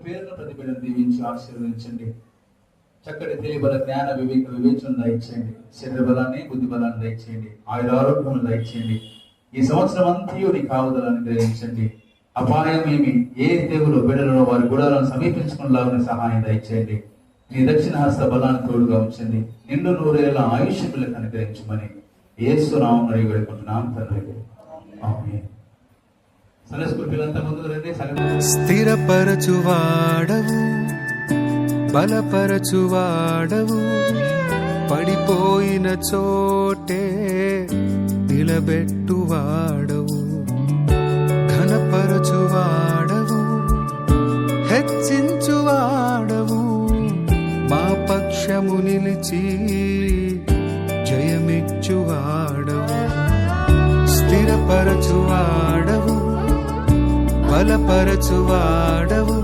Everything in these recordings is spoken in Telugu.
పేరును ప్రతి బిడ్డను దీవించి ఆశీర్వదించండి. చక్కటి తెలియబల జ్ఞాన వివేక వివేచన దయచేయండి. శరీర బలాన్ని బుద్ధి బలాన్ని దయచేయండి. ఆరోగ్యం దయచేయండి. ఈ సంవత్సరం అంతయు నీ కావుదలను గ్రహించండి. అపాయం ఏమి ఏ తెగులు బిడ్డలను వారి గుడాలను సమీపించుకునేలాగా సహాయం దయచేయండి. నీ దక్షిణ హస్త బలాన్ని తోడుగా ఉంచండి. నిండు నూరేళ్ల ఆయుష్ పిల్లలకు అనుగ్రహించమని యేసు నామమున అడిగి వేడుకుంటున్నాం తండ్రి. ఆమేన్. సండే స్కూల్ పిల్లలంతా ముందుకు రండి. స్థిరపరచువాడవు, బలపరచువాడవు, పడిపోయిన చోటే నిలబెట్టువాడవు, ఘనపరచువాడవు, హెచ్చించువాడవు, మా పక్షము నిలిచి జయమిచ్చువాడవు. స్థిరపరచువాడవు, బలపరచువాడవు,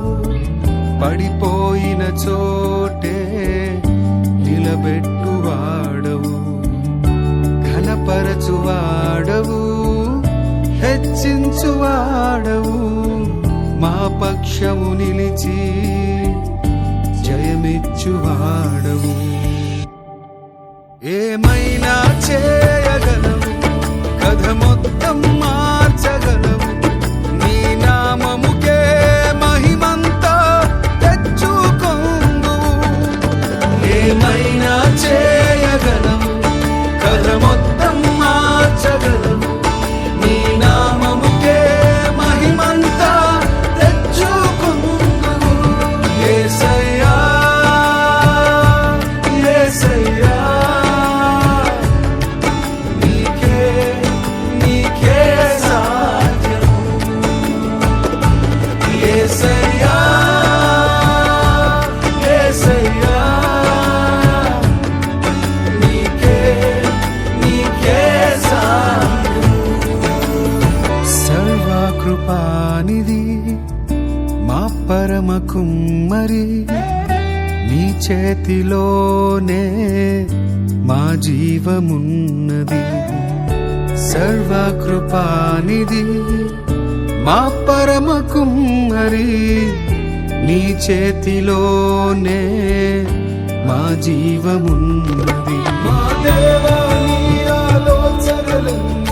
పడిపోయిన చోటే నిలబెట్టువాడవు, ఘనపరచువాడవు, హెచ్చించువాడవు, మా పక్షము నిలిచి జయమిచ్చువాడవు. ఏమైనా చేయగలవు, కథ మొత్తం మార్చగలవు, నీ నామముకే మహిమంతా తెచ్చుకొందువు. ఏమైనా చేయగలవు, కథ మొత్తం మార్చగలవు, నీ నామముకే మహిమంతా తెచ్చుకొందువు. యేసయ్యా యేసయ్యా, నీకే సాధ్యము. యేసయ్యా యేసయ్యా, నీకే సాధ్యము. సర్వకృపానిధి మా పరమ కుమ్మరి, నీ చేతిలోనే మా జీవమున్నది. సర్వకృపానిధి మా పరమ కుమ్మరి, నీ చేతిలోనే మా జీవమున్నది. మా దేవా నీ ఆలోచనలన్నీ